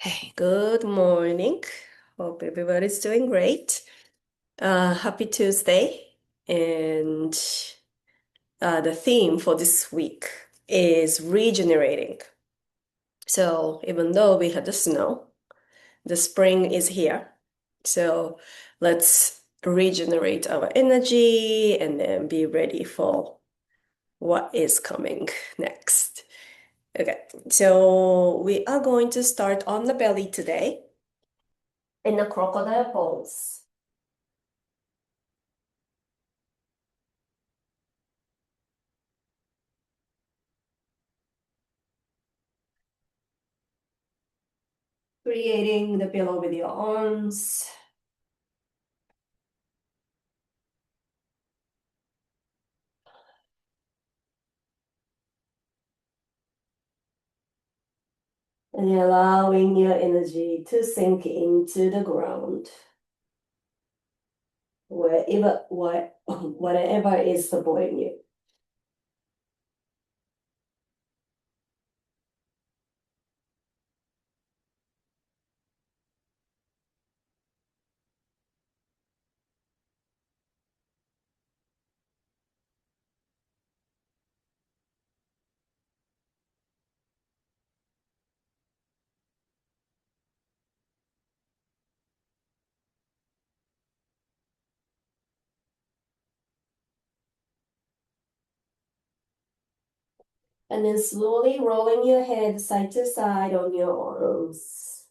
Hey, good morning. Hope everybody's doing great. Happy Tuesday. And the theme for this week is regenerating. So even though we had the snow, the spring is here. So let's regenerate our energy and then be ready for what is coming next. Okay, so we are going to start on the belly today in the crocodile pose. Creating the pillow with your arms. And allowing your energy to sink into the ground, whatever is supporting you. And then slowly rolling your head side to side on your arms.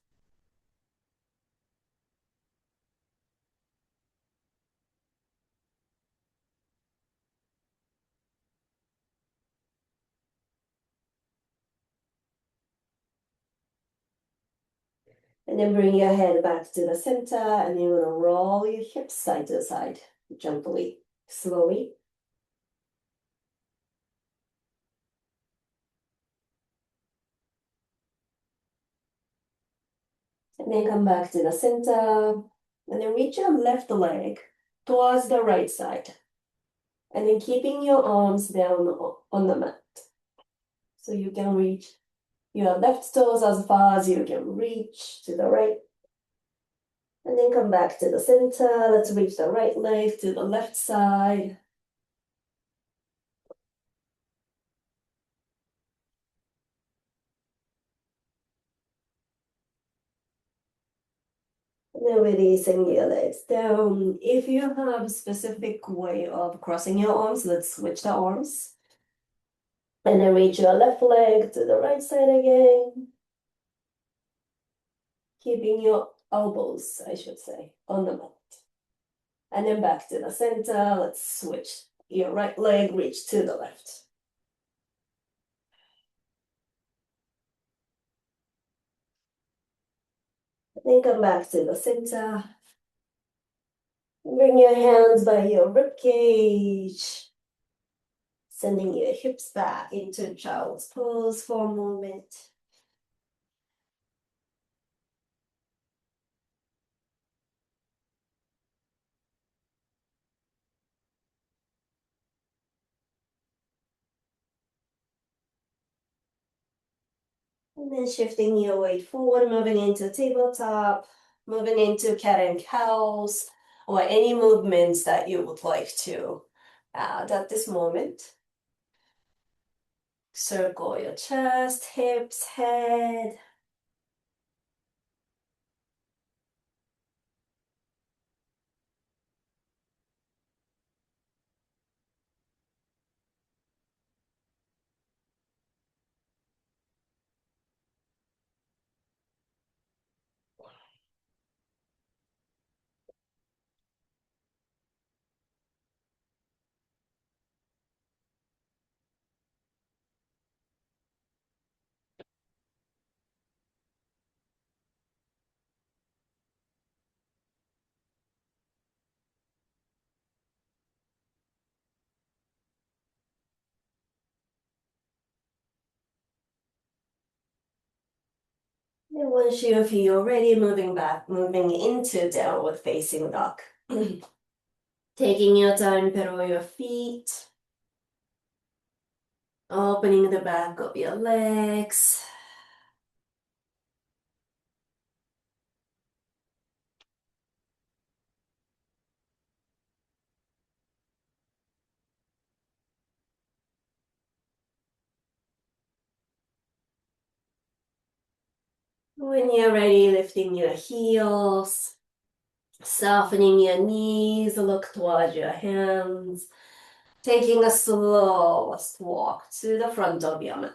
And then bring your head back to the center, and you're gonna roll your hips side to side, gently, slowly. And then come back to the center, and then reach your left leg towards the right side. And then keeping your arms down on the mat. So you can reach your left toes as far as you can reach to the right. And then come back to the center. Let's reach the right leg to the left side. And then releasing your legs down. If you have a specific way of crossing your arms, let's switch the arms. And then reach your left leg to the right side again. Keeping your elbows, I should say, on the mat. And then back to the center. Let's switch. Your right leg reach to the left. Then come back to the center. Bring your hands by your rib cage. Sending your hips back into child's pose for a moment. And then shifting your weight forward, moving into tabletop, moving into cat and cows, or any movements that you would like to add at this moment. Circle your chest, hips, head. And once you feel ready, moving back, moving into downward facing dog. Taking your time, pedal your feet. Opening the back of your legs. When you're ready, lifting your heels, softening your knees, look towards your hands, taking a slowest walk to the front of your mat.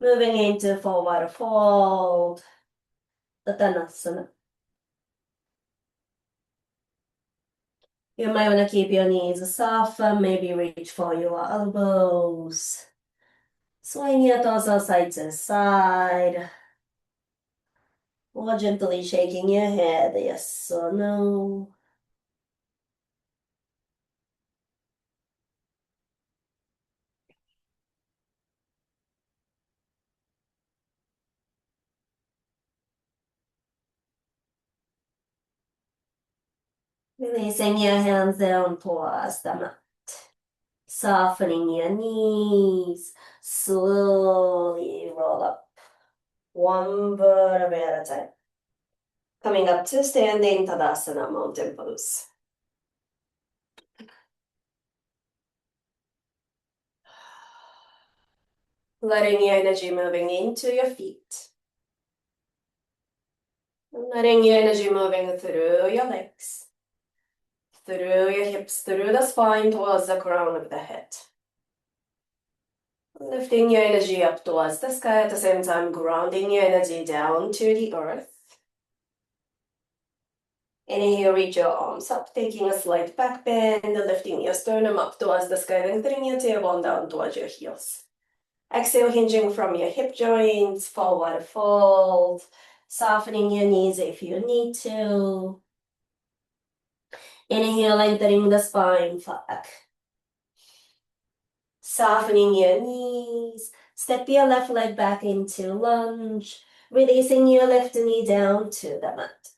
Moving into forward fold, Uttanasana. You might want to keep your knees softer, maybe reach for your elbows. Swing your torso side to side, or gently shaking your head, yes or no. Releasing your hands down towards the mat. Softening your knees. Slowly roll up. One vertebrae at a time. Coming up to standing Tadasana mountain pose. Letting your energy moving into your feet. Letting your energy moving through your legs. Through your hips, through the spine towards the crown of the head. Lifting your energy up towards the sky at the same time, grounding your energy down to the earth. Inhale, reach your arms up, taking a slight back bend, lifting your sternum up towards the sky, lengthening your tailbone down towards your heels. Exhale, hinging from your hip joints, forward fold, softening your knees if you need to. Inhale, lengthening the spine back. Softening your knees. Step your left leg back into lunge, releasing your left knee down to the mat.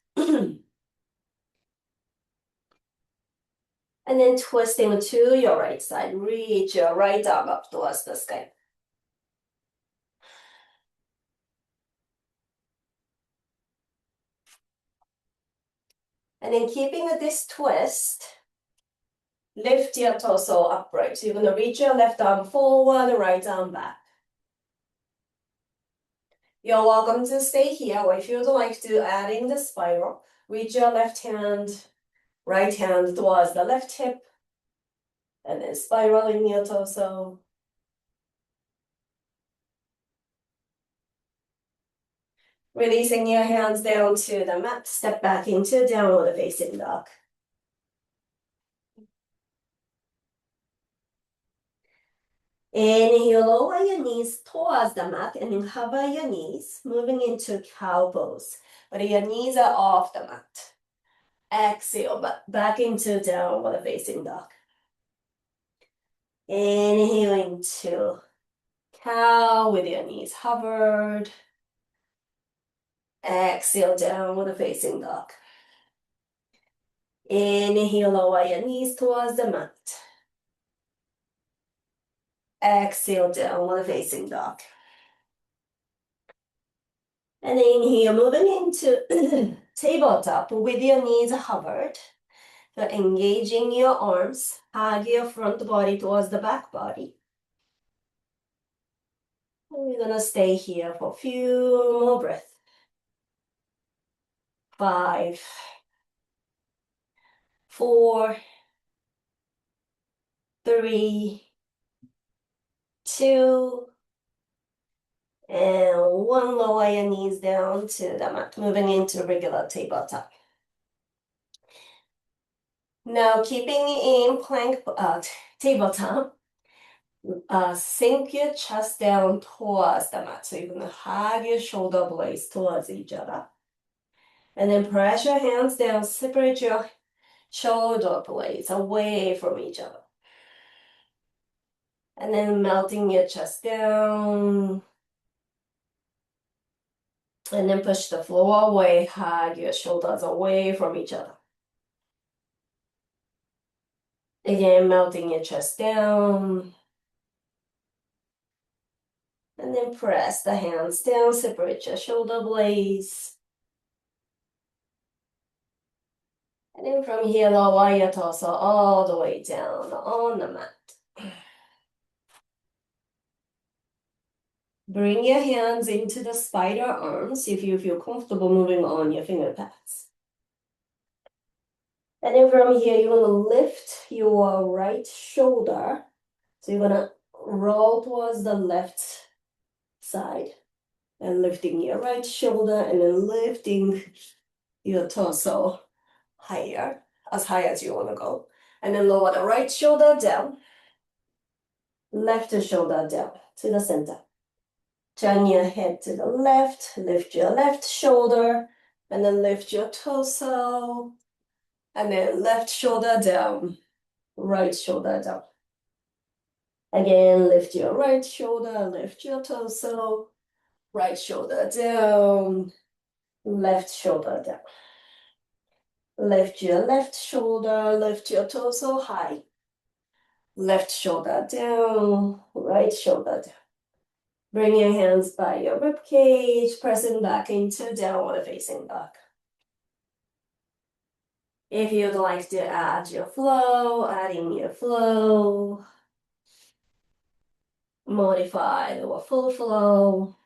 And then twisting to your right side. Reach your right arm up towards the sky. And then keeping this twist, lift your torso upright. So you're going to reach your left arm forward, right arm back. You're welcome to stay here, or if you'd like to add in the spiral, reach your left hand, right hand towards the left hip, and then spiraling your torso. Releasing your hands down to the mat, step back into downward facing dog. Inhale, lower your knees towards the mat and then hover your knees, moving into cow pose. But your knees are off the mat. Exhale, back into downward facing dog. Inhale into cow with your knees hovered. Exhale, downward facing dog. Inhale, lower your knees towards the mat. Exhale, downward facing dog. And inhale, moving into tabletop with your knees hovered. So engaging your arms, hug your front body towards the back body. And we're gonna stay here for a few more breaths. 5, 4, 3, 2, and 1. Lower your knees down to the mat, moving into regular tabletop. Now keeping in plank tabletop, sink your chest down towards the mat. So you're gonna hug your shoulder blades towards each other. And then press your hands down, separate your shoulder blades away from each other. And then melting your chest down. And then push the floor away, hug your shoulders away from each other. Again, melting your chest down. And then press the hands down, separate your shoulder blades. And then from here, lower your torso all the way down on the mat. Bring your hands into the spider arms if you feel comfortable moving on your finger pads. And then from here, you're gonna lift your right shoulder. So you're gonna roll towards the left side and lifting your right shoulder and then lifting your torso higher, as high as you wanna go. And then lower the right shoulder down, left shoulder down to the center. Turn your head to the left, lift your left shoulder, and then lift your torso, and then left shoulder down, right shoulder down. Again, lift your right shoulder, lift your torso, right shoulder down, left shoulder down. Lift your left shoulder, lift your torso high. Left shoulder down, right shoulder down. Bring your hands by your rib cage, pressing back into downward facing dog. If you'd like to add your flow, adding your flow, modified or full flow.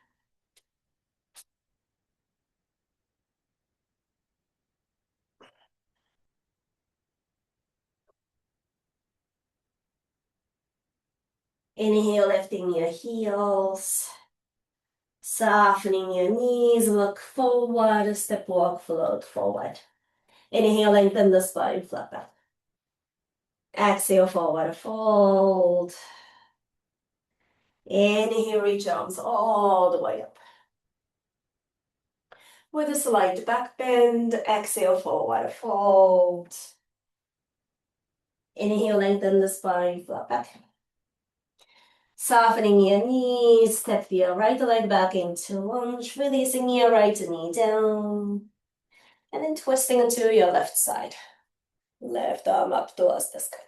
Inhale, lifting your heels, softening your knees, look forward, step, walk, float forward. Inhale, lengthen the spine, flat back. Exhale, forward fold. Inhale, reach arms all the way up. With a slight back bend, exhale, forward fold. Inhale, lengthen the spine, flat back. Softening your knees, step your right leg back into lunge, releasing your right knee down. And then twisting into your left side. Left arm up towards the sky.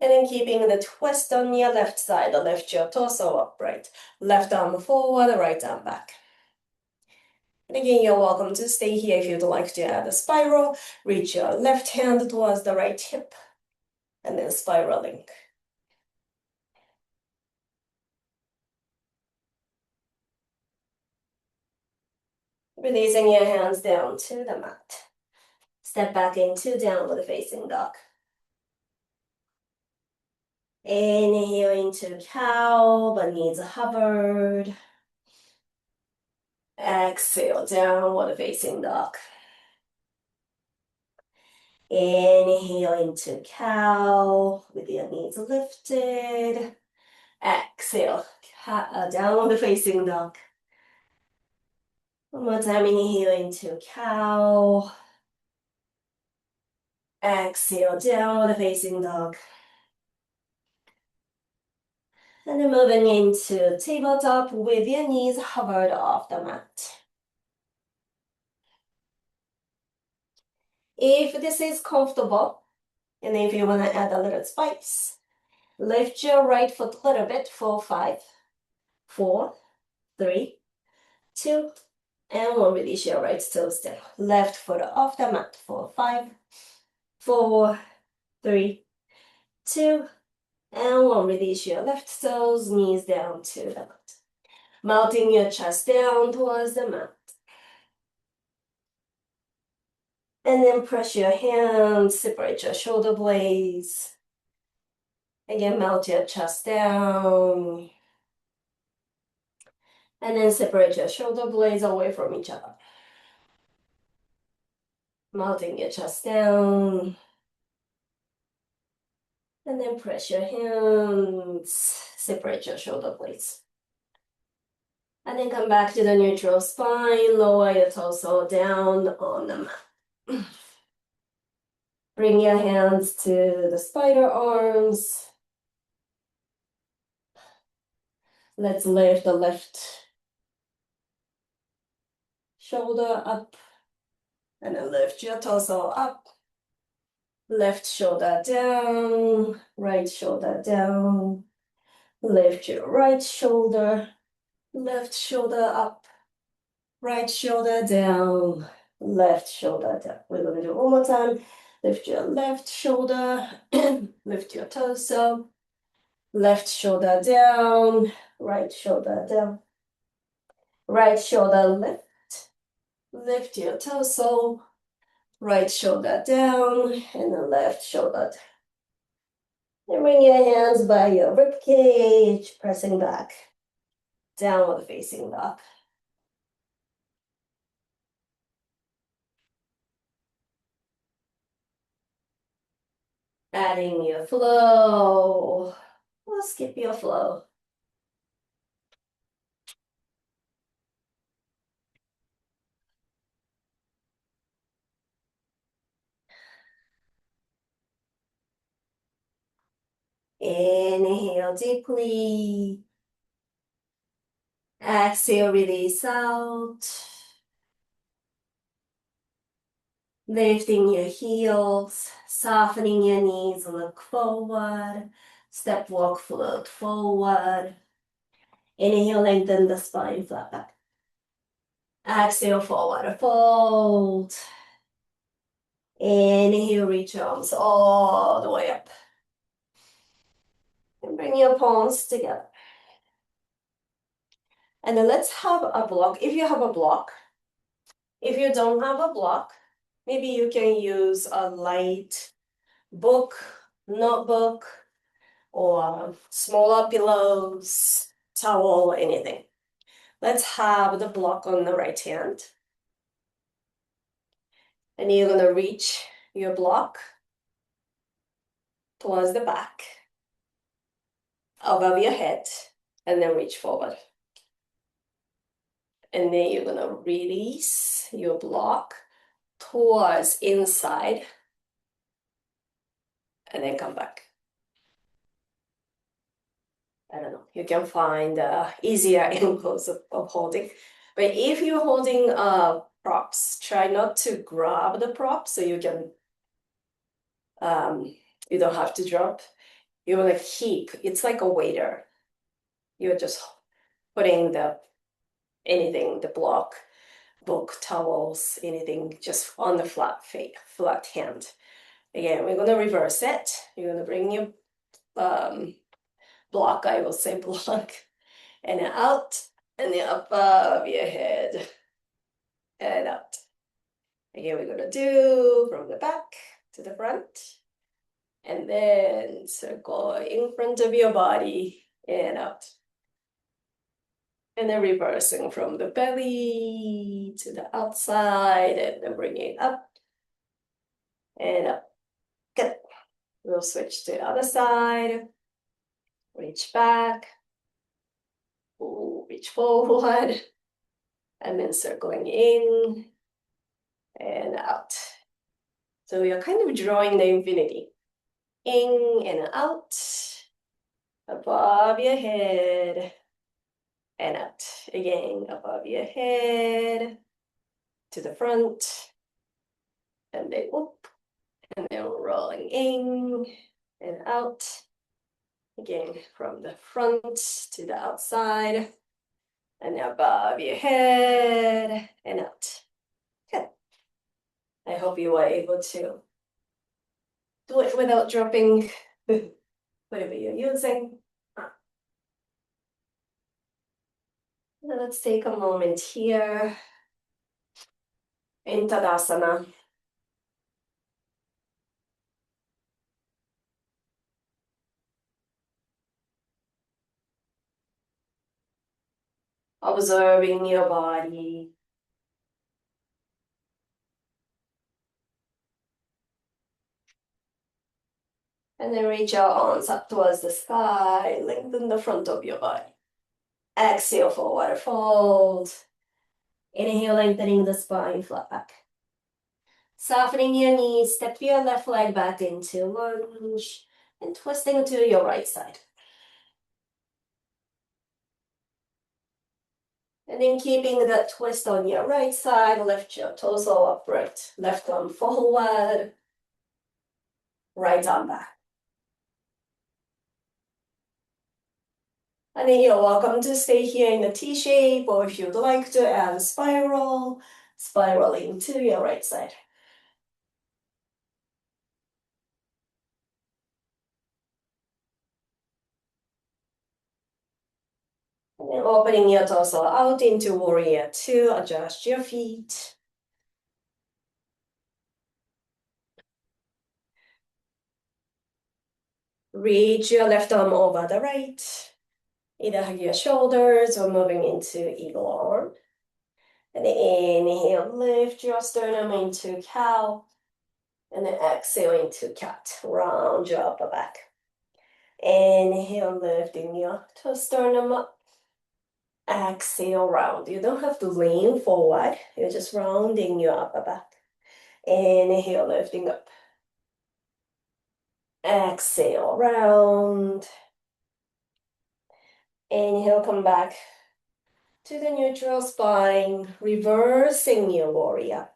And then keeping the twist on your left side, lift your torso upright. Left arm forward, right arm back. And again, you're welcome to stay here if you'd like to add a spiral. Reach your left hand towards the right hip. And then spiraling. Releasing your hands down to the mat. Step back into downward facing dog. Inhale into cow, but knees hovered. Exhale, downward facing dog. Inhale into cow with your knees lifted. Exhale, downward facing dog. One more time, inhale into cow. Exhale, downward facing dog. And then moving into tabletop with your knees hovered off the mat. If this is comfortable, and if you want to add a little spice, lift your right foot a little bit for 5, 4, 3, 2, and 1. Release your right toes down. Left foot off the mat for 5, 4, 3, 2, and 1. Release your left toes, knees down to the mat. Melting your chest down towards the mat. And then press your hands, separate your shoulder blades. Again, melt your chest down. And then separate your shoulder blades away from each other. Melting your chest down. And then press your hands, separate your shoulder blades. And then come back to the neutral spine, lower your torso down on the mat. Bring your hands to the spider arms. Let's lift the left shoulder up. And then lift your torso up. Left shoulder down, right shoulder down. Lift your right shoulder, left shoulder up, right shoulder down, left shoulder down. We're going to do it one more time. Lift your left shoulder, lift your torso, left shoulder down, right shoulder down, right shoulder lift your torso, right shoulder down, and the left shoulder down. And bring your hands by your rib cage, pressing back, downward facing dog. Adding your flow. We'll skip your flow. Inhale deeply. Exhale, release out. Lifting your heels, softening your knees, look forward. Step, walk, float forward. Inhale, lengthen the spine, flat back. Exhale, forward fold. Inhale, reach arms all the way up. And bring your palms together. And then let's have a block. If you have a block, if you don't have a block, maybe you can use a light book, notebook, or smaller pillows, towel, anything. Let's have the block on the right hand. And you're gonna reach your block towards the back, above your head, and then reach forward. And then you're gonna release your block towards inside, and then come back. I don't know, you can find easier angles of holding. But if you're holding props, try not to grab the prop so you can, you don't have to drop. You want to keep, it's like a waiter. You're just putting anything, the block, book, towels, anything, just on the flat hand. Again, we're gonna reverse it. You're gonna bring your block, I will say block, and out, and then above your head, and out. Again, we're gonna do from the back to the front, and then circle in front of your body, and out. And then reversing from the belly to the outside, and then bringing up, and up. Good. We'll switch to the other side. Reach back, reach forward, and then circling in and out. So we are kind of drawing the infinity. In and out, above your head, and out. Again, above your head, to the front, and then whoop, and then rolling in and out. Again, from the front to the outside, and above your head, and out. Good. I hope you were able to do it without dropping whatever you're using. Now let's take a moment here in Tadasana. Observing your body. And then reach your arms up towards the sky, lengthen the front of your body. Exhale, forward fold. Inhale, lengthening the spine, flat back. Softening your knees, step your left leg back into lunge, and twisting to your right side. And then keeping that twist on your right side, lift your torso upright. Left arm forward, right arm back. And then you're welcome to stay here in the T shape, or if you'd like to add a spiral, spiraling to your right side. And opening your torso out into warrior two, adjust your feet. Reach your left arm over the right. Either hug your shoulders or moving into eagle arm. And inhale, lift your sternum into cow. And then exhale into cat. Round your upper back. Inhale, lifting your sternum up. Exhale, round. You don't have to lean forward. You're just rounding your upper back. Inhale, lifting up. Exhale, round. Inhale, come back to the neutral spine, reversing your warrior.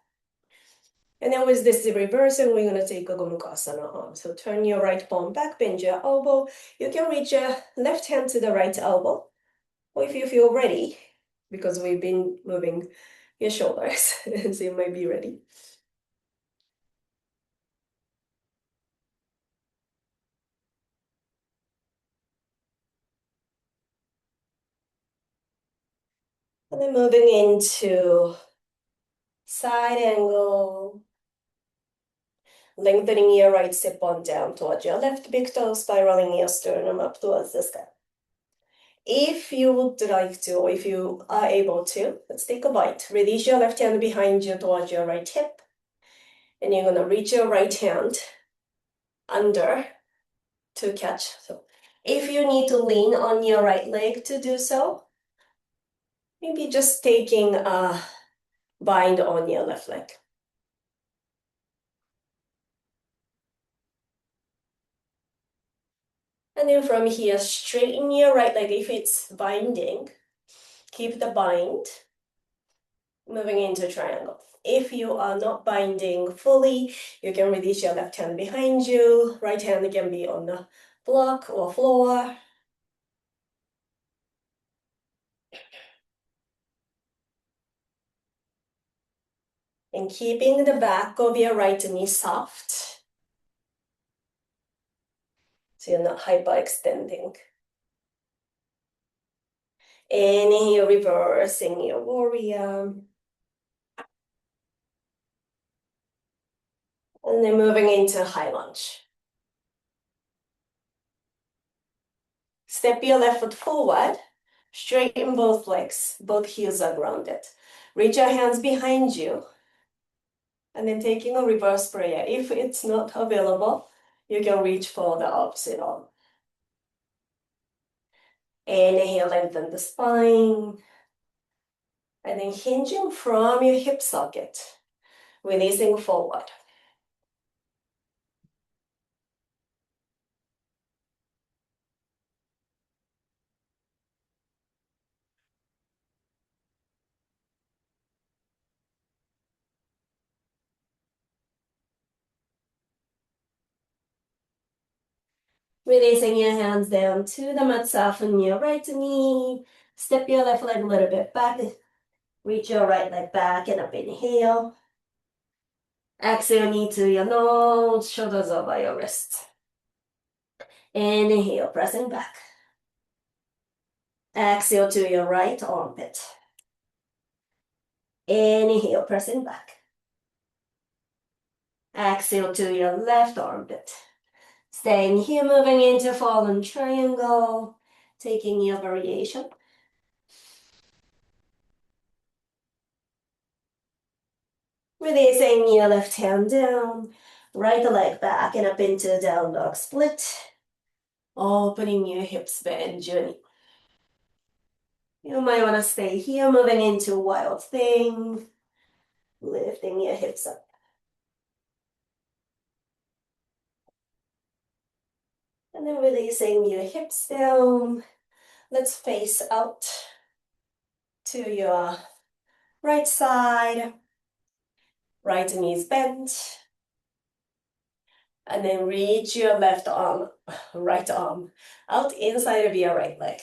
And then with this reversing, we're going to take a Gomukhasana arm. So turn your right palm back, bend your elbow. You can reach your left hand to the right elbow. Or if you feel ready, because we've been moving your shoulders, so you might be ready. And then moving into side angle. Lengthening your right hip bone down towards your left big toe, spiraling your sternum up towards the sky. If you would like to, or if you are able to, let's take a bite. Release your left hand behind you towards your right hip. And you're gonna reach your right hand under to catch. So if you need to lean on your right leg to do so, maybe just taking a bind on your left leg. And then from here, straighten your right leg. If it's binding, keep the bind. Moving into triangle. If you are not binding fully, you can release your left hand behind you. Right hand can be on the block or floor. And keeping the back of your right knee soft. So you're not hyperextending. Inhale, reversing your warrior. And then moving into high lunge. Step your left foot forward. Straighten both legs. Both heels are grounded. Reach your hands behind you. And then taking a reverse prayer. If it's not available, you can reach for the opposite arm. Inhale, lengthen the spine. And then hinging from your hip socket, releasing forward. Releasing your hands down to the mat, soften your right knee. Step your left leg a little bit back. Reach your right leg back and up, inhale. Exhale, knee to your nose, shoulders over your wrist. Inhale, pressing back. Exhale to your right armpit. Inhale, pressing back. Exhale to your left armpit. Staying here, moving into fallen triangle. Taking your variation. Releasing your left hand down. Right leg back and up into down dog split. Opening your hips, bend your knee. You might want to stay here, moving into wild thing. Lifting your hips up. And then releasing your hips down. Let's face out to your right side. Right knees bent. And then reach your left arm, right arm out inside of your right leg.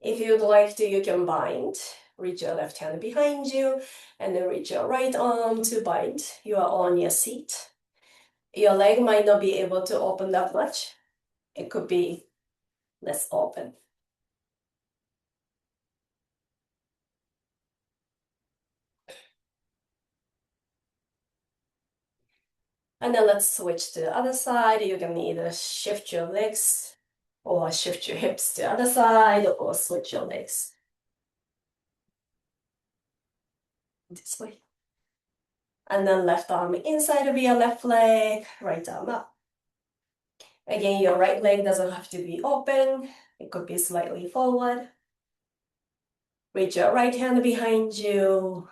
If you'd like to, you can bind. Reach your left hand behind you and then reach your right arm to bind. You are on your seat. Your leg might not be able to open that much. It could be less open. And then let's switch to the other side. You can either shift your legs or shift your hips to the other side or switch your legs this way. And then left arm inside of your left leg, right arm up. Again, your right leg doesn't have to be open. It could be slightly forward. Reach your right hand behind you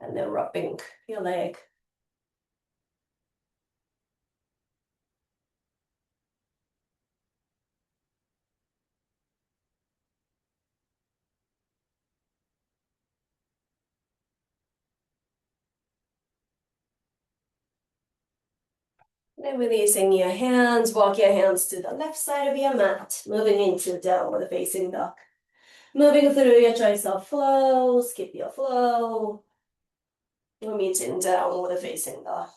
and then rubbing your leg. Then releasing your hands, walk your hands to the left side of your mat, moving into downward facing dog. Moving through your tricep flow, skip your flow. We're meeting downward facing dog.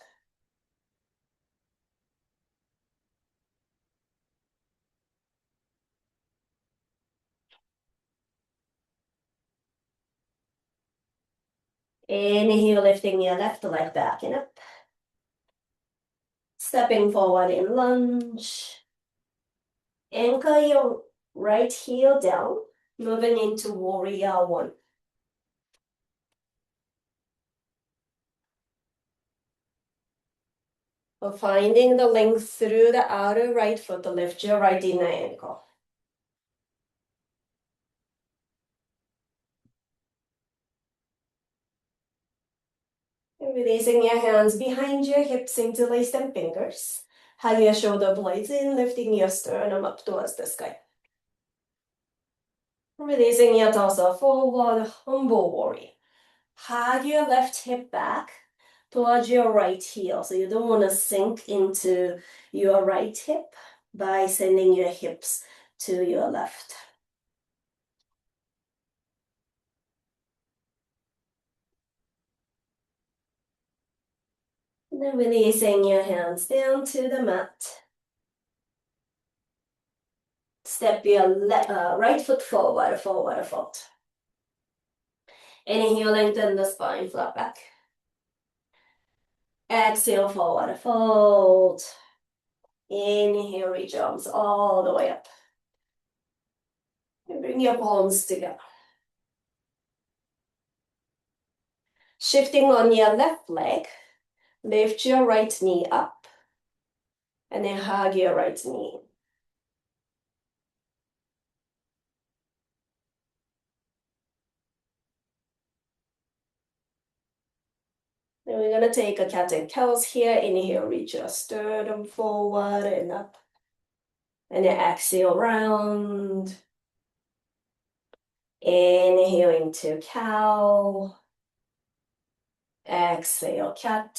Inhale, lifting your left leg back and up. Stepping forward in lunge. Anchor your right heel down, moving into warrior one. We're finding the length through the outer right foot to lift your right inner ankle. And releasing your hands behind your hips, interlace them fingers. Hug your shoulder blades in, lifting your sternum up towards the sky. Releasing your torso forward, humble warrior. Hug your left hip back towards your right heel. So you don't want to sink into your right hip by sending your hips to your left. And then releasing your hands down to the mat. Step your right foot forward, forward fold. Inhale, lengthen the spine, flat back. Exhale, forward fold. Inhale, reach arms all the way up. And bring your palms together. Shifting on your left leg, lift your right knee up. And then hug your right knee. Then we're going to take a cat and cows here. Inhale, reach your sternum forward and up. And then exhale, round. Inhale into cow. Exhale, cat.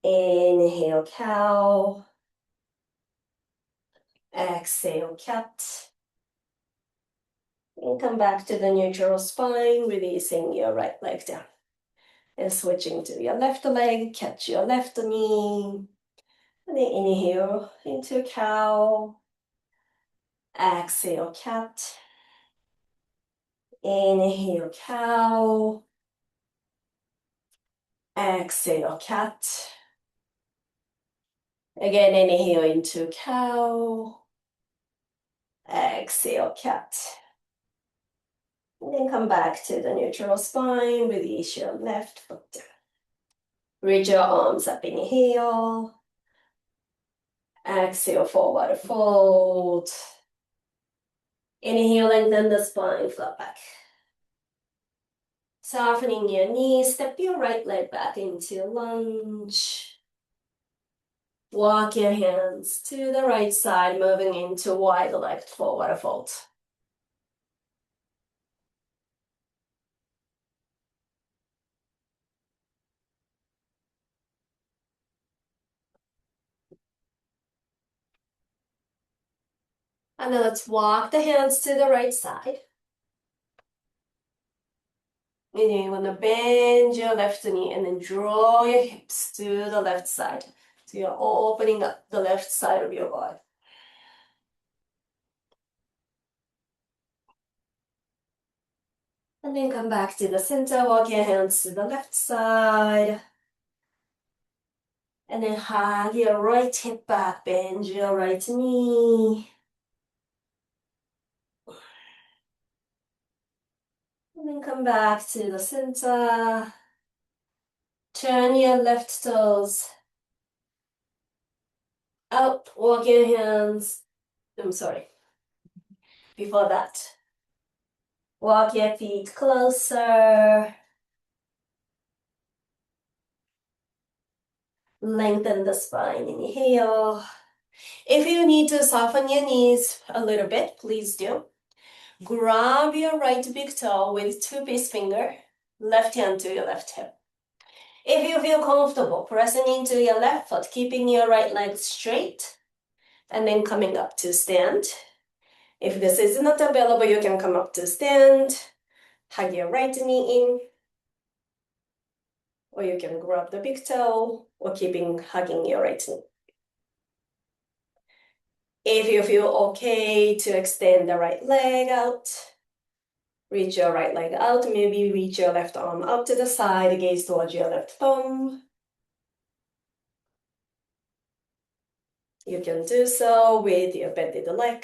Inhale, cow. Exhale, cat. And come back to the neutral spine, releasing your right leg down. And switching to your left leg, catch your left knee. And then inhale into cow. Exhale, cat. Inhale, cow. Exhale, cat. Again, inhale into cow. Exhale, cat. And then come back to the neutral spine. Release your left foot down. Reach your arms up, inhale. Exhale, forward fold. Inhale, lengthen the spine, flat back. Softening your knees, step your right leg back into lunge. Walk your hands to the right side, moving into wide legged forward fold. And then let's walk the hands to the right side. And then you want to bend your left knee and then draw your hips to the left side. So you're opening up the left side of your body. And then come back to the center, walk your hands to the left side. And then hug your right hip back, bend your right knee. And then come back to the center. Turn your left toes out, walk your hands. I'm sorry, before that. Walk your feet closer. Lengthen the spine, inhale. If you need to soften your knees a little bit, please do. Grab your right big toe with two base finger, left hand to your left hip. If you feel comfortable, pressing into your left foot, keeping your right leg straight, and then coming up to stand. If this is not available, you can come up to stand, hug your right knee in, or you can grab the big toe, or keeping hugging your right knee. If you feel okay to extend the right leg out, reach your right leg out, maybe reach your left arm up to the side, gaze towards your left thumb. You can do so with your bended leg.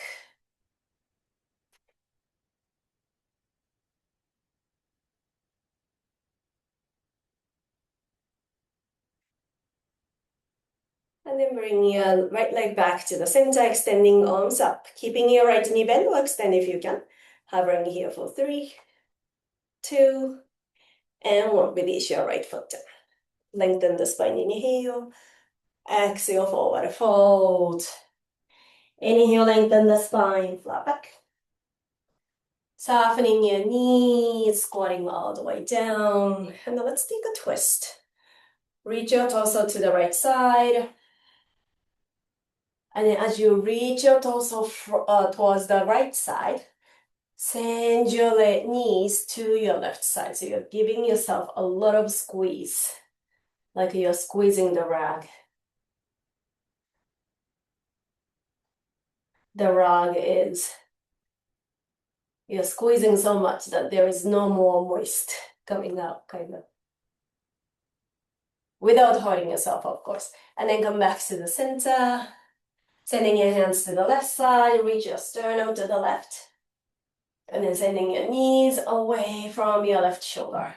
And then bring your right leg back to the center, extending arms up, keeping your right knee bent or extend if you can. Hovering here for 3, 2, and 1. Release your right foot down. Lengthen the spine, inhale. Exhale, forward fold. Inhale, lengthen the spine, flat back. Softening your knees, squatting all the way down. And now let's take a twist. Reach your torso to the right side. And then as you reach your torso towards the right side, send your knees to your left side. So you're giving yourself a lot of squeeze, like you're squeezing the rag. The rag is, you're squeezing so much that there is no more moist coming out, kind of. Without hurting yourself, of course. And then come back to the center. Sending your hands to the left side, reach your sternum to the left. And then sending your knees away from your left shoulder.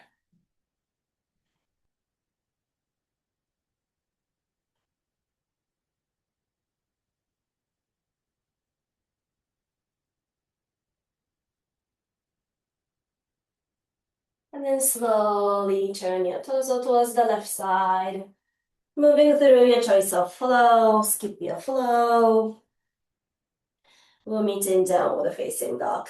And then slowly turn your torso towards the left side. Moving through your choice of flow, skip your flow. We'll meet in downward facing dog.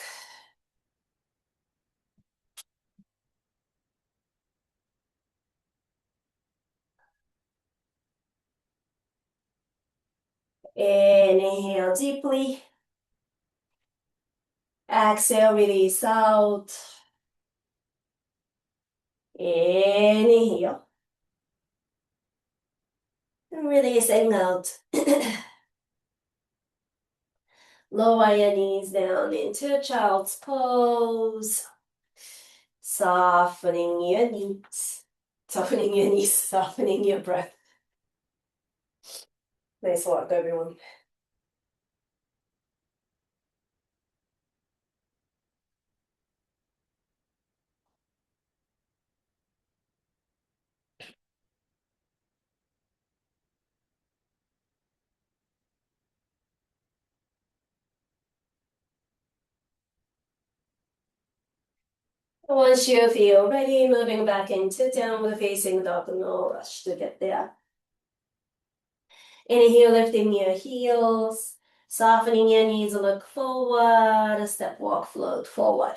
Inhale deeply. Exhale, release out. Inhale. And releasing out. Lower your knees down into child's pose. Softening your knees. Softening your knees, softening your breath. Nice work, everyone. Once you feel ready, moving back into downward facing dog, no rush to get there. Inhale, lifting your heels, softening your knees, look forward, step, walk, float forward.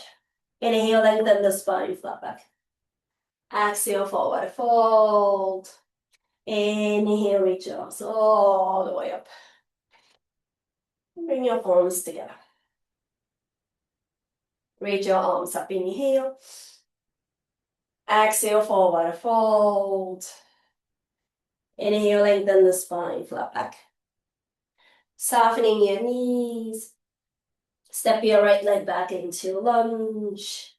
Inhale, lengthen the spine, flat back. Exhale, forward fold. Inhale, reach your arms all the way up. Bring your palms together. Reach your arms up, inhale. Exhale, forward fold. Inhale, lengthen the spine, flat back. Softening your knees. Step your right leg back into lunge.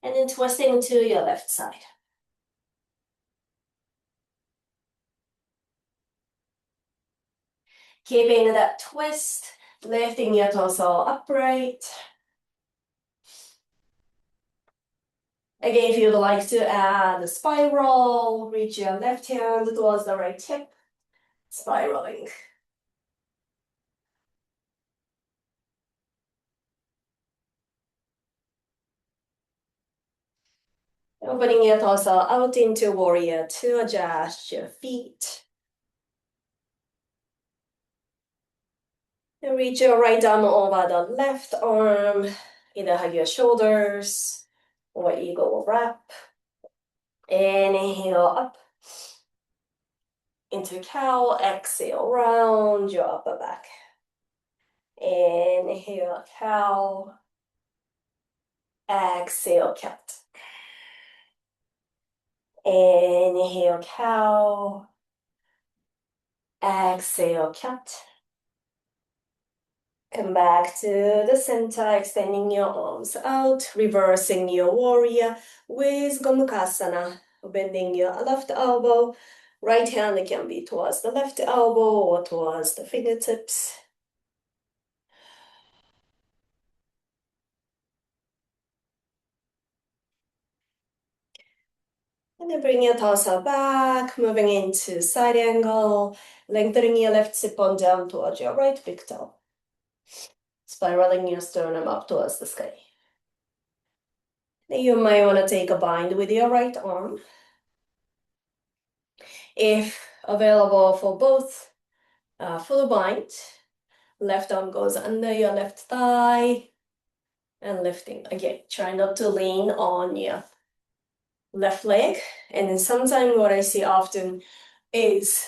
And then twisting to your left side. Keeping that twist, lifting your torso upright. Again, if you'd like to add a spiral, reach your left hand towards the right hip, spiraling. Opening your torso out into warrior two, adjust your feet. And reach your right arm over the left arm, either hug your shoulders or eagle wrap. Inhale up into cow, exhale, round your upper back. Inhale, cow, exhale, cat. Inhale, cow, exhale, cat. Come back to the center, extending your arms out, reversing your warrior with Gomukhasana, bending your left elbow. Right hand can be towards the left elbow or towards the fingertips. And then bring your torso back, moving into side angle, lengthening your left sit bone down towards your right big toe. Spiraling your sternum up towards the sky. Then you might want to take a bind with your right arm. If available for both, full bind. Left arm goes under your left thigh and lifting. Again, try not to lean on your left leg. And then sometimes what I see often is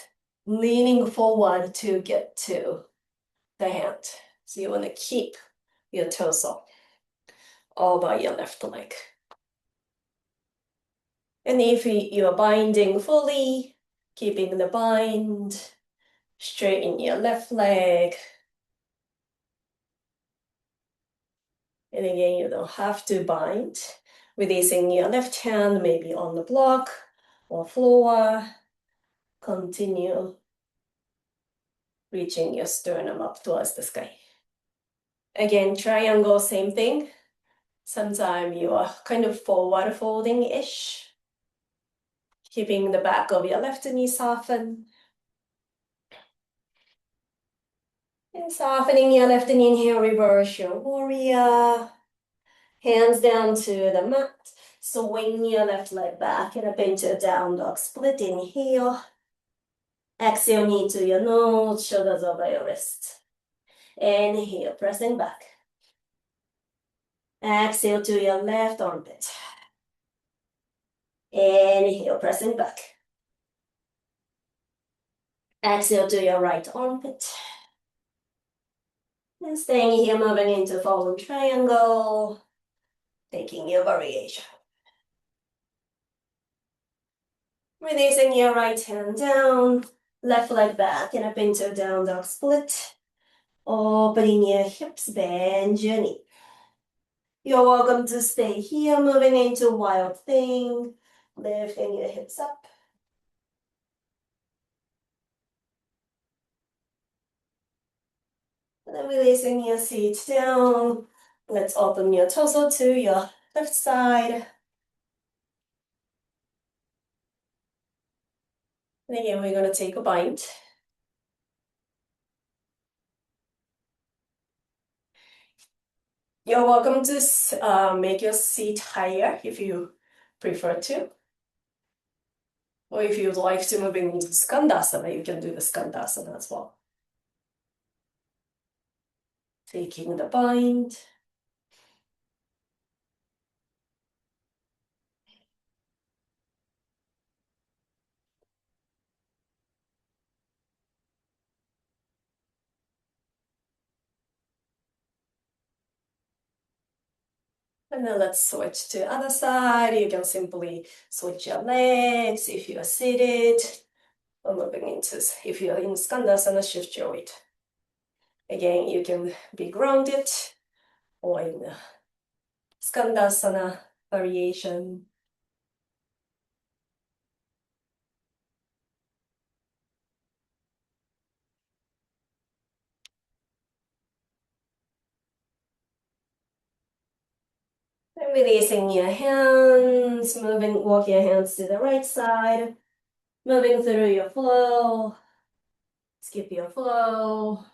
leaning forward to get to the hand. So you want to keep your torso all by your left leg. And if you're binding fully, keeping the bind, straighten your left leg. And again, you don't have to bind. Releasing your left hand, maybe on the block or floor. Continue reaching your sternum up towards the sky. Again, triangle, same thing. Sometimes you are kind of forward folding-ish. Keeping the back of your left knee soften. And softening your left knee, inhale, reverse your warrior. Hands down to the mat. Swing your left leg back and up into a down dog split. Inhale. Exhale, knee to your nose, shoulders over your wrist. Inhale, pressing back. Exhale to your left armpit. Inhale, pressing back. Exhale to your right armpit. And staying here, moving into forward triangle. Taking your variation. Releasing your right hand down, left leg back and up into a down dog split. Opening your hips, bend your knee. You're welcome to stay here, moving into wild thing. Lifting your hips up. And then releasing your seat down. Let's open your torso to your left side. And again, we're going to take a bind. You're welcome to make your seat higher if you prefer to. Or if you'd like to move into Skandasana, you can do the Skandasana as well. Taking the bind. And then let's switch to other side. You can simply switch your legs if you are seated. Or moving into, if you are in Skandasana, shift your weight. Again, you can be grounded or in Skandasana variation. And releasing your hands, walk your hands to the right side, moving through your flow, skip your flow.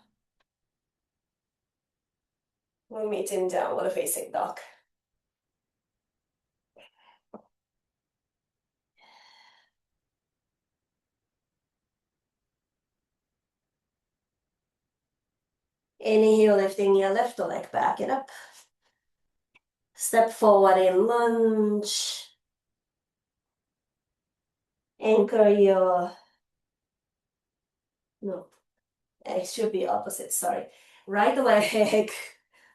We're meeting downward facing dog. Inhale, lifting your left leg back and up. Step forward in lunge. Anchor your, no, it should be opposite, sorry. Right leg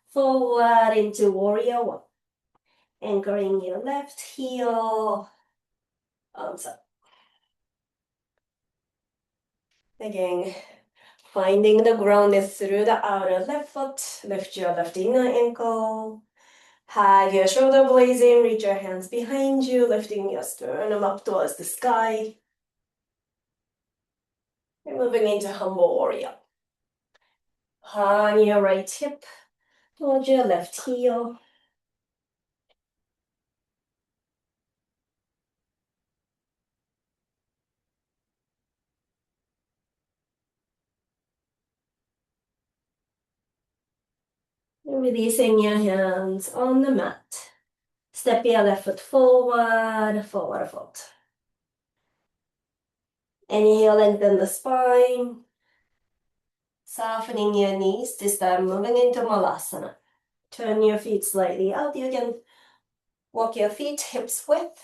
forward into warrior one. Anchoring your left heel, arms up. Again, finding the ground is through the outer left foot. Lift your left inner ankle. Hug your shoulder blades in, reach your hands behind you, lifting your sternum up towards the sky. And moving into humble warrior. Hug your right hip towards your left heel. And releasing your hands on the mat. Step your left foot forward, forward fold. Inhale, lengthen the spine. Softening your knees, this time moving into Malasana. Turn your feet slightly out. You can walk your feet hips width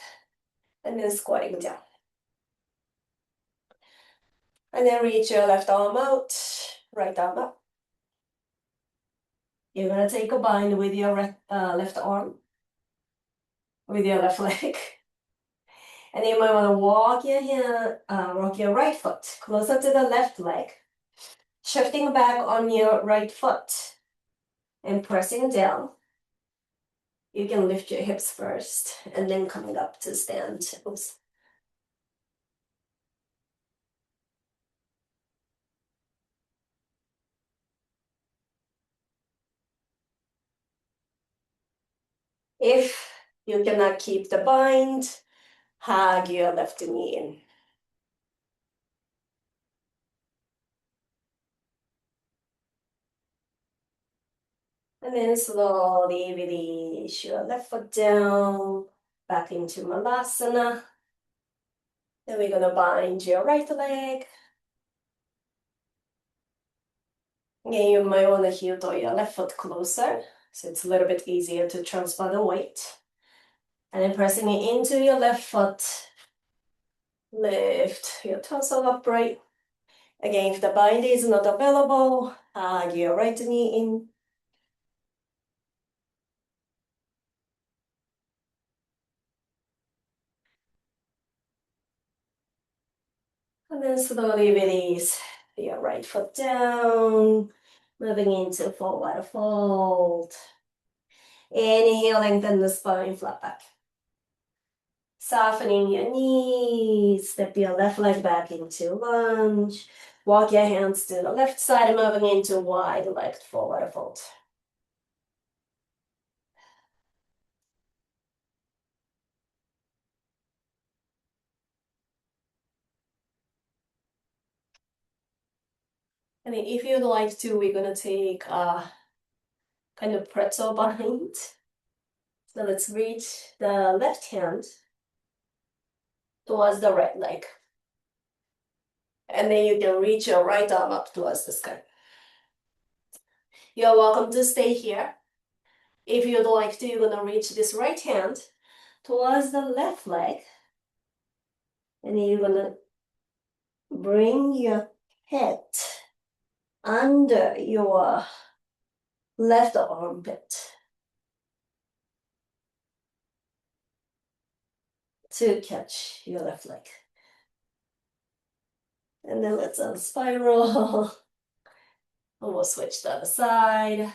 and then squatting down. And then reach your left arm out, right arm up. You're gonna take a bind with your left arm, with your left leg. And you might wanna walk your right foot closer to the left leg, shifting back on your right foot and pressing down. You can lift your hips first and then coming up to stand. Oops. If you cannot keep the bind, hug your left knee in. And then slowly release your left foot down, back into Malasana. Then we're gonna bind your right leg. Again, you might wanna heel to your left foot closer, so it's a little bit easier to transfer the weight. And then pressing it into your left foot, lift your torso upright. Again, if the bind is not available, hug your right knee in. And then slowly release your right foot down, moving into forward fold. Inhale, lengthen the spine, flat back. Softening your knees, step your left leg back into lunge. Walk your hands to the left side, moving into wide legged forward fold. And then if you'd like to, we're gonna take a kind of pretzel bind. So let's reach the left hand towards the right leg. And then you can reach your right arm up towards the sky. You're welcome to stay here. If you'd like to, you're gonna reach this right hand towards the left leg. And then you're gonna bring your head under your left armpit. to catch your left leg. And then let's unspiral. And we'll switch the other side.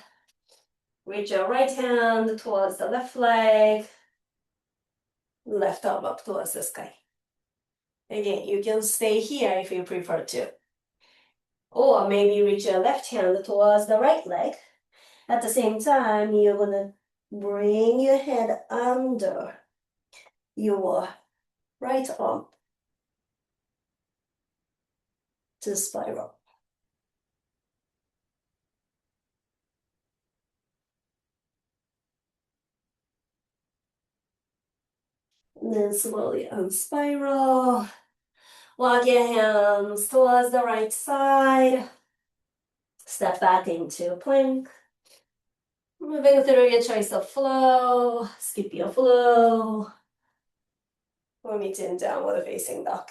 Reach your right hand towards the left leg. Left arm up towards the sky. Again, you can stay here if you prefer to. Or maybe reach your left hand towards the right leg. At the same time, you're gonna bring your head under your right arm to spiral. And then slowly unspiral. Walk your hands towards the right side. Step back into plank. Moving through your choice of flow. Skip your flow. Or meet in downward facing dog.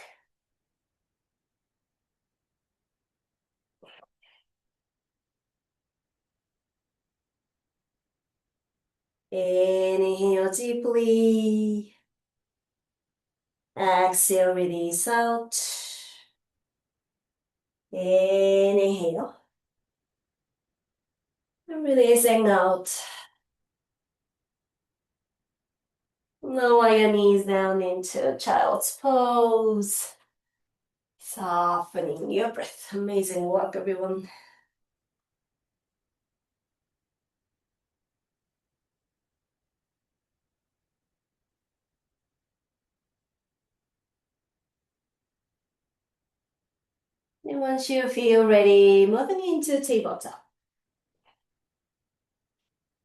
Inhale deeply. Exhale, release out. Inhale. And releasing out. Lower your knees down into child's pose. Softening your breath. Amazing work, everyone. And once you feel ready, moving into tabletop.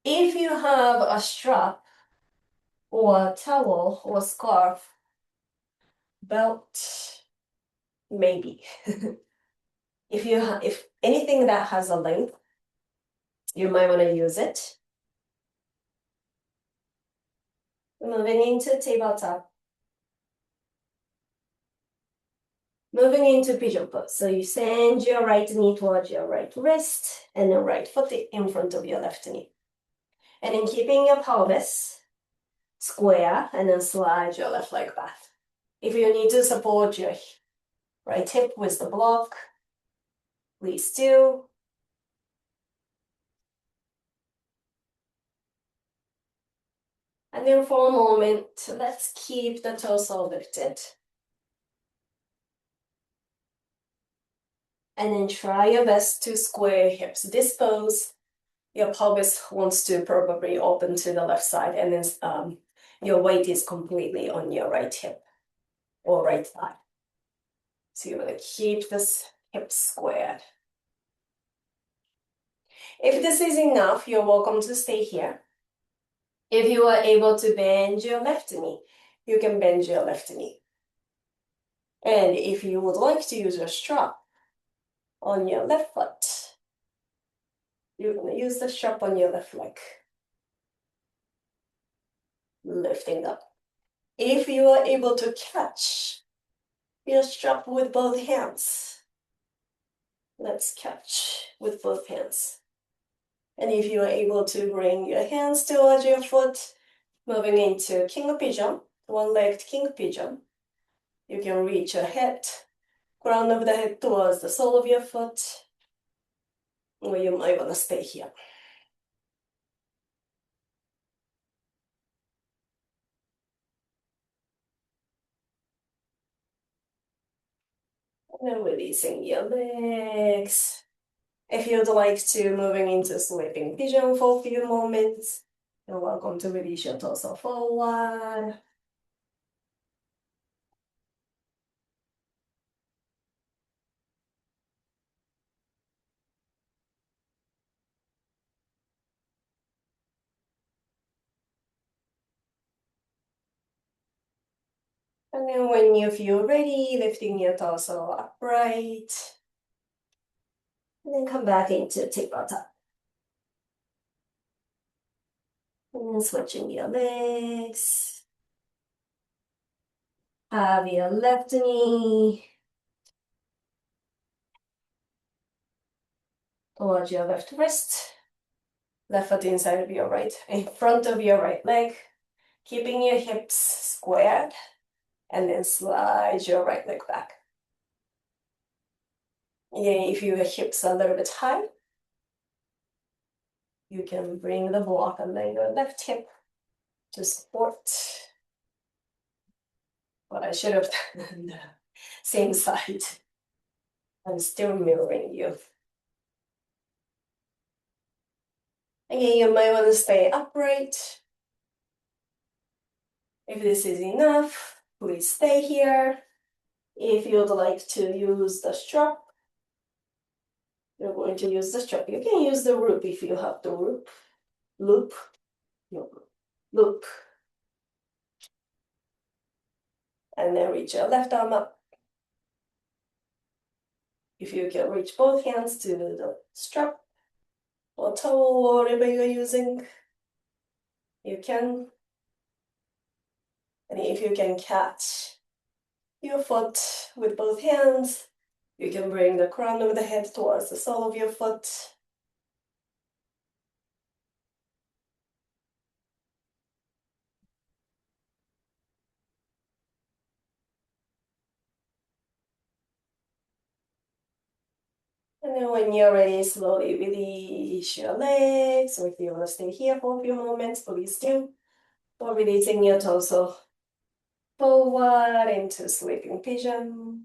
If you have a strap or towel or scarf, belt, maybe. If anything that has a length, you might want to use it. Moving into tabletop. Moving into pigeon pose. So you send your right knee towards your right wrist and the right foot in front of your left knee. And then keeping your pelvis square and then slide your left leg back. If you need to support your right hip with the block, please do. And then for a moment, let's keep the torso lifted. And then try your best to square hips. This pose, your pelvis wants to probably open to the left side, and then your weight is completely on your right hip or right thigh. So you want to keep this hip squared. If this is enough, you're welcome to stay here. If you are able to bend your left knee, you can bend your left knee. And if you would like to use your strap on your left foot, you're going to use the strap on your left leg. Lifting up. If you are able to catch your strap with both hands, let's catch with both hands. And if you are able to bring your hands towards your foot, moving into king pigeon, one-legged king pigeon, you can reach your head, crown of the head towards the sole of your foot, or you might want to stay here. And then releasing your legs. If you'd like to, moving into sleeping pigeon for a few moments, you're welcome to release your torso forward. And then when you feel ready, lifting your torso upright. And then come back into tabletop. And then switching your legs. Have your left knee towards your left wrist. Left foot inside of your right, in front of your right leg. Keeping your hips squared. And then slide your right leg back. Again, if your hips are a little bit high, you can bring the block and then your left hip to support. But I should have done the same side. I'm still mirroring you. Again, you might want to stay upright. If this is enough, please stay here. If you'd like to use the strap, you're going to use the strap. You can use the rope if you have the rope. Loop, no, loop. And then reach your left arm up. If you can reach both hands to the strap or towel, whatever you're using, you can. And if you can catch your foot with both hands, you can bring the crown of the head towards the sole of your foot. And then when you're ready, slowly release your legs, or if you want to stay here for a few moments, please do. Or releasing your torso forward into sleeping pigeon.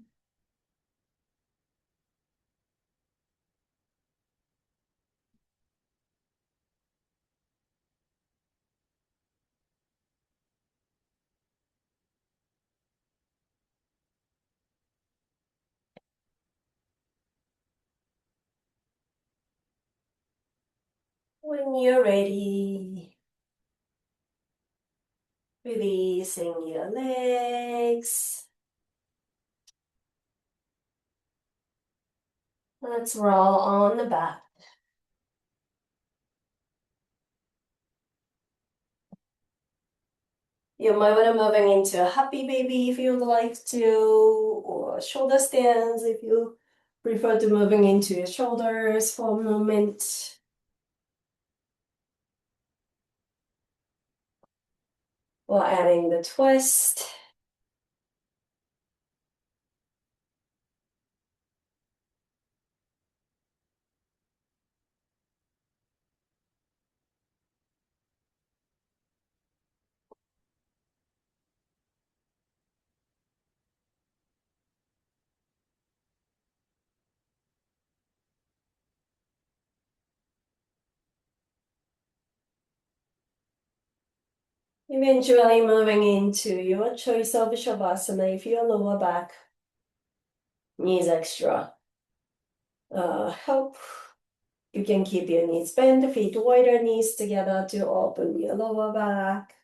When you're ready, releasing your legs. Let's roll on the back. You might want to moving into a happy baby if you'd like to, or shoulder stands if you prefer to moving into your shoulders for a moment. Or adding the twist. Eventually moving into your choice of Shavasana if your lower back needs extra help. You can keep your knees bent, feet wider, knees together to open your lower back.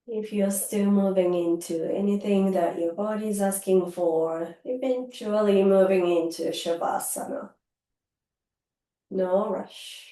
If you're still moving into anything that your body is asking for, eventually moving into Shavasana. No rush.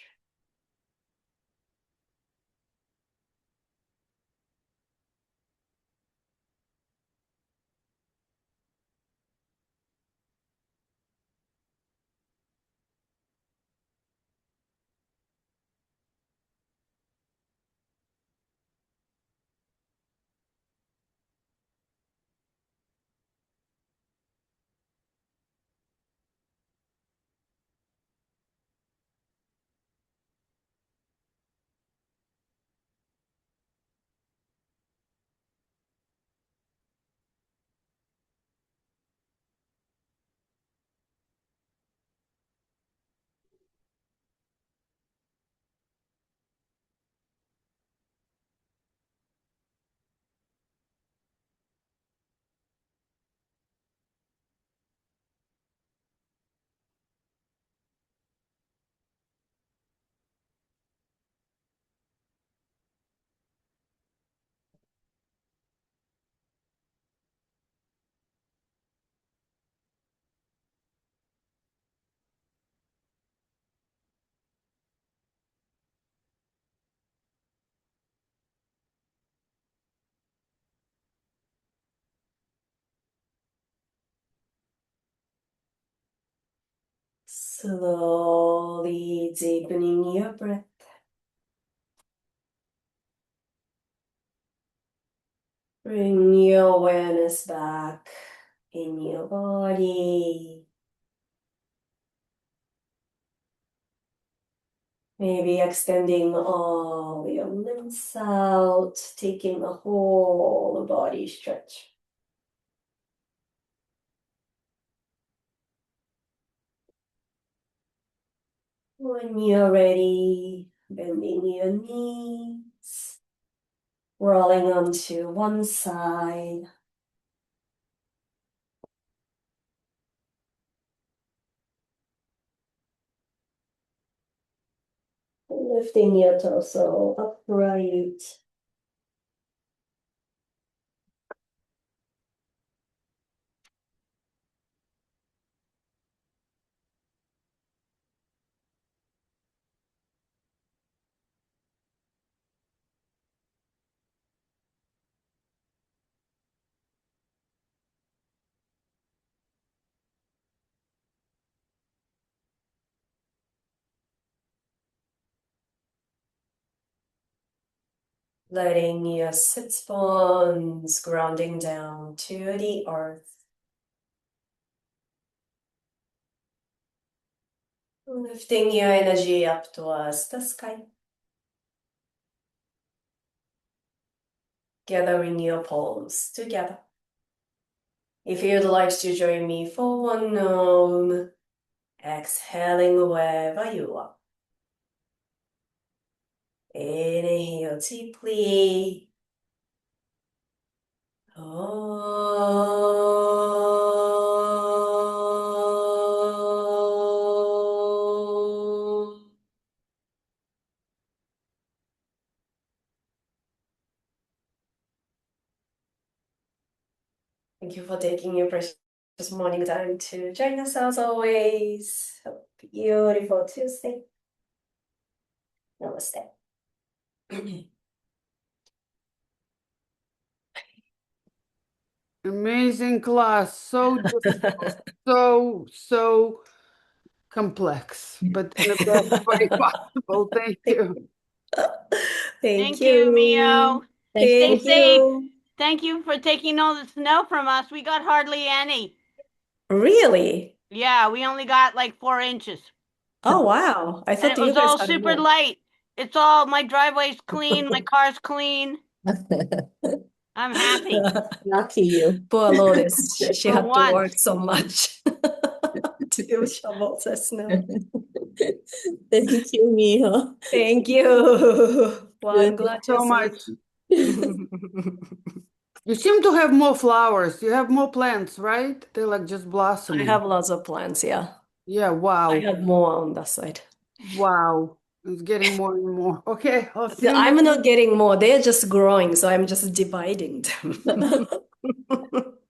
Slowly deepening your breath. Bring your awareness back in your body. Maybe extending all your limbs out, taking a whole body stretch. When you're ready, bending your knees, rolling onto one side. Lifting your torso upright. Letting your sits bones grounding down to the earth. Lifting your energy up towards the sky. Gathering your palms together. If you'd like to join me for one known, exhaling wherever you are. Inhale deeply. Om. Thank you for taking your precious morning time to join us as always. Have a beautiful Tuesday. Namaste. Amazing class. So difficult. So complex, but in the best way possible. Thank you. Thank you, Miho. you. Stay Thank safe. you. Thank you for taking all the snow from us. We got hardly any. Really? Yeah, we only got like 4 inches. Oh, wow. I And thought it you was guys all had super more. light. It's all, my driveway's clean, my car's clean. I'm happy. Lucky you. Poor Lotus. She For had to work once. so much to shovel the snow. Thank you, Miho. Thank you. Well, I'm Good. glad you're So safe. much. You seem to have more flowers. You have more plants, right? They're like just I blossoming. have lots of plants, yeah. Yeah, I wow. have more on that side. Wow. It's getting more and more. Okay, I'll see you I'm next. not getting more. They're just growing, so I'm just dividing them.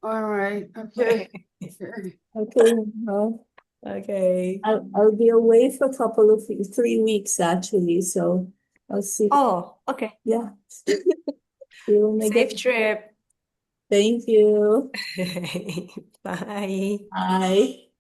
All right. Okay. Okay, Miho. Okay. I'll be away for a couple of 3 weeks actually, so I'll see. Oh, okay. Yeah. See you when I Safe get. trip. Thank you. Bye. Bye.